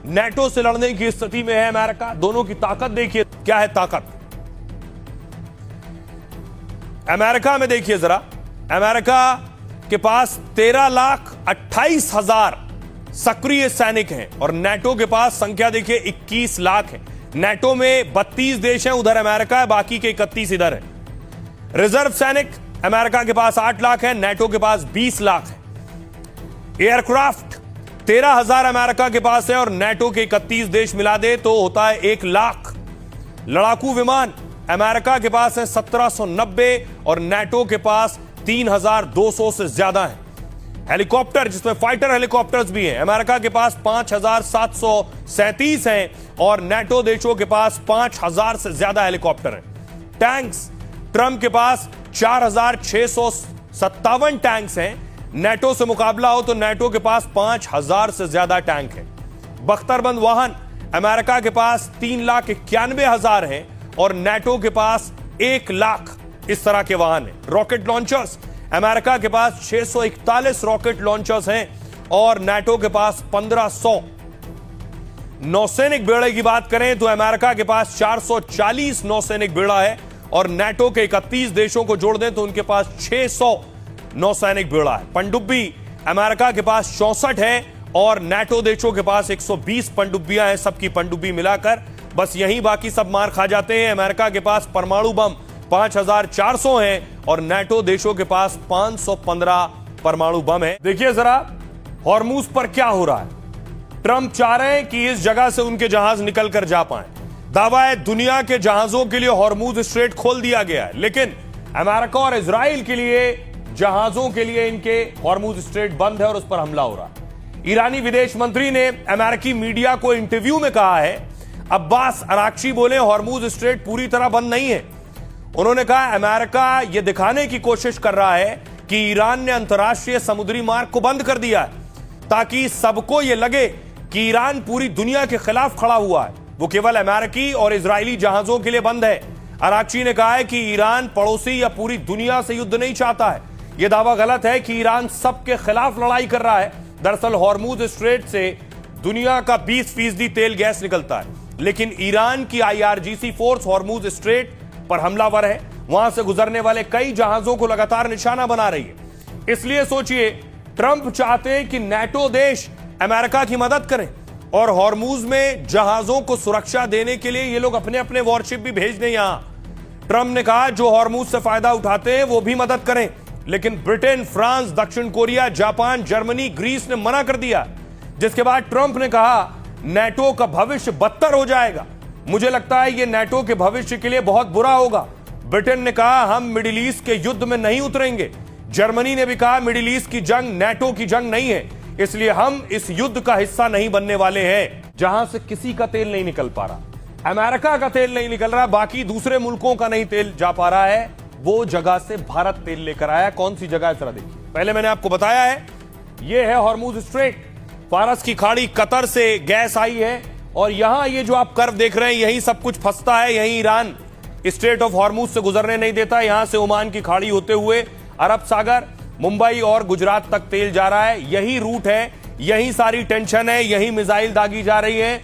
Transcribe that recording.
NATO से लड़ने की स्थिति में है अमेरिका। दोनों की ताकत देखिए, क्या है ताकत अमेरिका में। देखिए जरा, अमेरिका के पास 13,28,000 सक्रिय सैनिक हैं और नेटो के पास संख्या देखिए 21 लाख है। नेटो में 32 देश हैं, उधर अमेरिका है, बाकी के 31 इधर है। रिजर्व सैनिक अमेरिका के पास 8 लाख है, नेटो के पास 20 लाख है। एयरक्राफ्ट 13,000 अमेरिका के पास है और नेटो के 31 देश मिला दे तो होता है 1 लाख। लड़ाकू विमान अमेरिका के पास है 1790 और नेटो के पास 3,200 से ज्यादा है। हेलीकॉप्टर, जिसमें फाइटर हेलीकॉप्टर्स भी हैं, अमेरिका के पास 5,737 हैं और नेटो देशों के पास 5,000 से ज्यादा हेलीकॉप्टर हैं। टैंक्स, ट्रंप के पास 4,657 टैंक्स हैं। नेटो से मुकाबला हो तो नेटो के पास 5,000 से ज्यादा टैंक हैं। बख्तरबंद वाहन अमेरिका के पास 3,91,000 हैं और नेटो के पास 1 लाख इस तरह के वाहन हैं। रॉकेट लॉन्चर्स अमेरिका के पास 641 रॉकेट लॉन्चर्स हैं और नेटो के पास 1,500। नौसैनिक बेड़े की बात करें तो अमेरिका के पास 440 नौसैनिक बेड़ा है और नेटो के 31 देशों को जोड़ दें तो उनके पास 600 नौसैनिक बेड़ा है। पनडुब्बी अमेरिका के पास 64 है और नेटो देशों के पास 120 पनडुब्बियां हैं। सबकी पनडुब्बी मिलाकर बस यहीं बाकी सब मार खा जाते हैं। अमेरिका के पास परमाणु बम 5,400 हैं और नेटो देशों के पास 515 परमाणु बम है। देखिए जरा हॉर्मूज पर क्या हो रहा है। ट्रंप चाह रहे हैं कि इस जगह से उनके जहाज निकल कर जा पाएं। दावा है दुनिया के जहाजों के लिए हॉर्मूज स्ट्रेट खोल दिया गया है, लेकिन अमेरिका और इजराइल के लिए जहाजों के लिए इनके हॉर्मूज स्ट्रेट बंद है और उस पर हमला हो रहा है। ईरानी विदेश मंत्री ने अमेरिकी मीडिया को इंटरव्यू में कहा है, अब्बास अराक्ची बोले हॉर्मूज स्ट्रेट पूरी तरह बंद नहीं है। उन्होंने कहा अमेरिका यह दिखाने की कोशिश कर रहा है कि ईरान ने अंतर्राष्ट्रीय समुद्री मार्ग को बंद कर दिया है ताकि सबको यह लगे कि ईरान पूरी दुनिया के खिलाफ खड़ा हुआ है। वो केवल अमेरिकी और इजरायली जहाजों के लिए बंद है। अराक्ची ने कहा है कि ईरान पड़ोसी या पूरी दुनिया से युद्ध नहीं चाहता है। यह दावा गलत है कि ईरान सबके खिलाफ लड़ाई कर रहा है। दरअसल हॉर्मूज स्ट्रेट से दुनिया का 20% तेल गैस निकलता है, लेकिन ईरान की IRGC फोर्स हॉर्मूज स्ट्रेट पर हमलावर है। वहां से गुजरने वाले कई जहाजों को लगातार निशाना बना रही है। इसलिए सोचिए, ट्रंप चाहते हैं कि नेटो देश अमेरिका की मदद करें और हॉर्मूज में जहाजों को सुरक्षा देने के लिए ये लोग अपने अपने वॉरशिप भी भेज दें यहां। ट्रंप ने कहा जो हॉर्मूज से फायदा उठाते हैं वो भी मदद करें, लेकिन ब्रिटेन, फ्रांस, दक्षिण कोरिया, जापान, जर्मनी, ग्रीस ने मना कर दिया, जिसके बाद ट्रंप ने कहा नेटो का भविष्य बदतर हो जाएगा। मुझे लगता है यह नेटो के भविष्य के लिए बहुत बुरा होगा। ब्रिटेन ने कहा हम मिडिल ईस्ट के युद्ध में नहीं उतरेंगे। जर्मनी ने भी कहा मिडिल ईस्ट की जंग नेटो की जंग नहीं है, इसलिए हम इस युद्ध का हिस्सा नहीं बनने वाले हैं। जहां से किसी का तेल नहीं निकल पा रहा, अमेरिका का तेल नहीं निकल रहा, बाकी दूसरे मुल्कों का नहीं तेल जा पा रहा है, वो जगह से भारत तेल लेकर आया। कौन सी जगह है जरा देखिए। पहले मैंने आपको बताया है, यह है हॉर्मूज स्ट्रेट। फारस की खाड़ी, कतर से गैस आई है और यहां ये जो आप कर्व देख रहे हैं यही सब कुछ फंसता है। यही ईरान स्ट्रेट ऑफ हॉर्मूज से गुजरने नहीं देता। यहां से ओमान की खाड़ी होते हुए अरब सागर, मुंबई और गुजरात तक तेल जा रहा है। यही रूट है, यही सारी टेंशन है, यही मिसाइल दागी जा रही है।